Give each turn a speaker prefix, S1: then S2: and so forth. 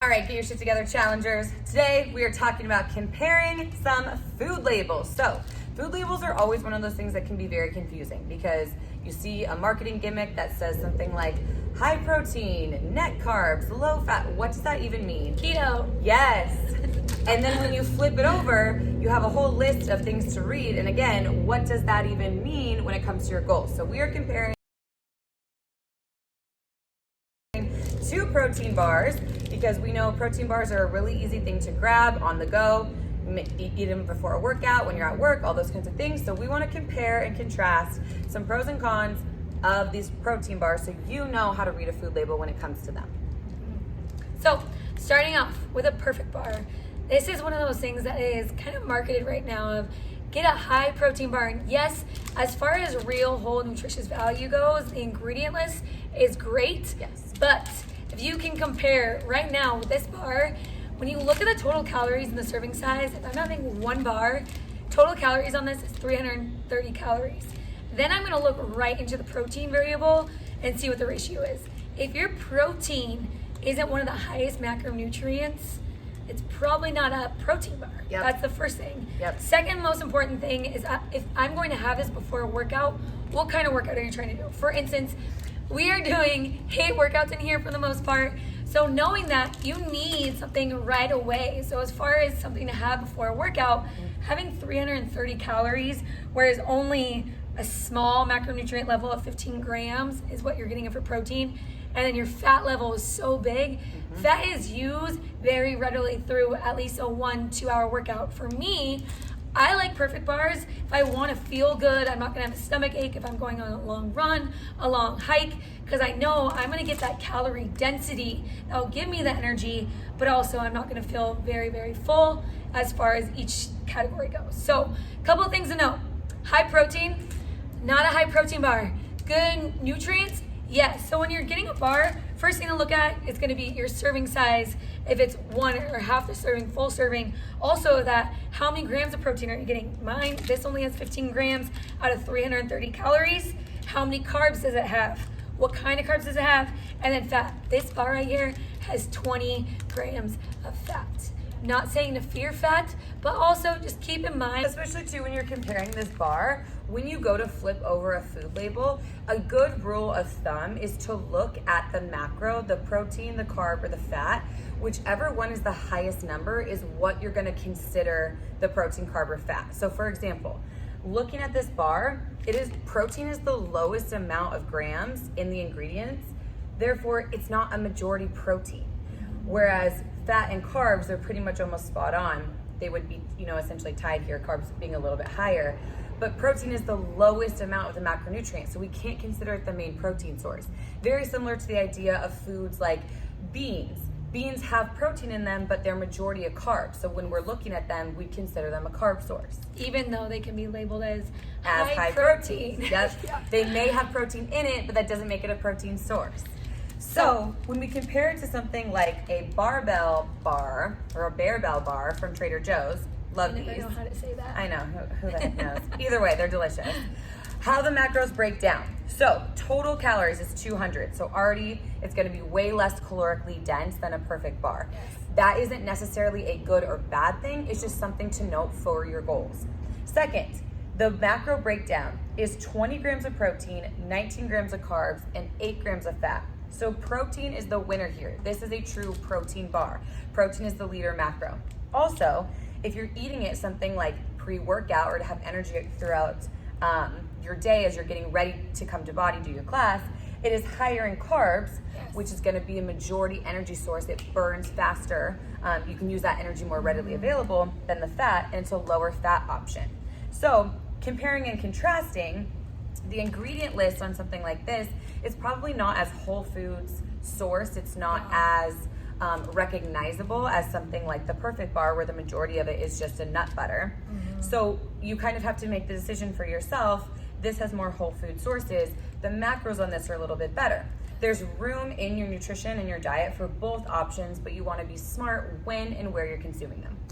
S1: All right, get your shit together, challengers. Today we are talking about comparing some food labels. So food labels are always one of those things that can be very confusing because you see a marketing gimmick that says something like high protein, net carbs, low fat. What does that even mean?
S2: Keto.
S1: Yes. And then when you flip it over, you have a whole list of things to read. And again, what does that even mean when it comes to your goals? So we are comparing two protein bars because we know protein bars are a really easy thing to grab on the go. Eat them before a workout, when you're at work, all those kinds of things. So we want to compare and contrast some pros and cons of these protein bars so you know how to read a food label when it comes to them.
S2: So starting off with a perfect bar. This is one of those things that is kind of marketed right now of get a high protein bar. And yes, as far as real whole nutritious value goes, the ingredient list is great.
S1: Yes.
S2: But if you can compare right now with this bar, when you look at the total calories in the serving size, if I'm having one bar, total calories on this is 330 calories. Then I'm gonna look right into the protein variable and see what the ratio is. If your protein isn't one of the highest macronutrients, it's probably not a protein bar.
S1: Yep.
S2: That's the first thing.
S1: Yep.
S2: Second most important thing is if I'm going to have this before a workout, what kind of workout are you trying to do? For instance, we are doing HIIT workouts in here for the most part. So knowing that you need something right away. So as far as something to have before a workout, having 330 calories, whereas only a small macronutrient level of 15 grams is what you're getting in for protein, and then your fat level is so big. Fat is used very readily through at least a 1-2 hour workout. For me, I like perfect bars. If I want to feel good, I'm not going to have a stomach ache if I'm going on a long run, a long hike, because I know I'm going to get that calorie density that will give me the energy, but also I'm not going to feel very, very full as far as each category goes. So a couple of things to note. High protein, not a high protein bar. Good nutrients, yes. So when you're getting a bar, first thing to look at is going to be your serving size. If it's one or half the serving, full serving. Also that, how many grams of protein are you getting? Mine, this only has 15 grams out of 330 calories. How many carbs does it have? What kind of carbs does it have? And then fat. This bar right here has 20 grams of fat. Not saying to fear fat, but also just keep in mind,
S1: Especially too when you're comparing this bar, when you go to flip over a food label, a good rule of thumb is to look at the macro, the protein, the carb, or the fat. Whichever one is the highest number is what you're gonna consider the protein, carb, or fat. So for example, looking at this bar, protein is the lowest amount of grams in the ingredients, therefore it's not a majority protein. Whereas fat and carbs are pretty much almost spot on. They would be, essentially tied here, carbs being a little bit higher. But protein is the lowest amount of the macronutrients, so we can't consider it the main protein source. Very similar to the idea of foods like beans. Beans have protein in them, but they're majority of carbs. So when we're looking at them, we consider them a carb source.
S2: even though they can be labeled as
S1: High protein. Yes,
S2: Yeah.
S1: they may have protein in it, but that doesn't make it a protein source. So when we compare it to something like a barbell bar or a barbell bar from Trader Joe's, love
S2: I never
S1: these.
S2: know how to say that.
S1: I know, who the heck knows? Either way, they're delicious. How the macros break down. So total calories is 200. So already it's gonna be way less calorically dense than a perfect bar.
S2: Yes.
S1: That isn't necessarily a good or bad thing. It's just something to note for your goals. Second, the macro breakdown is 20 grams of protein, 19 grams of carbs, and 8 grams of fat. So protein is the winner here. This is a true protein bar. Protein is the leader macro. Also, if you're eating it something like pre-workout or to have energy throughout your day as you're getting ready to come to body, do your class, it is higher in carbs,
S2: Yes.
S1: which is gonna be a majority energy source. It burns faster. You can use that energy more readily available than the fat, and it's a lower fat option. So comparing and contrasting, the ingredient list on something like this is probably not as whole foods sourced. It's not as recognizable as something like the perfect bar where the majority of it is just a nut butter. So you kind of have to make the decision for yourself. This has more whole food sources. The macros on this are a little bit better. There's room in your nutrition and your diet for both options, but you want to be smart when and where you're consuming them.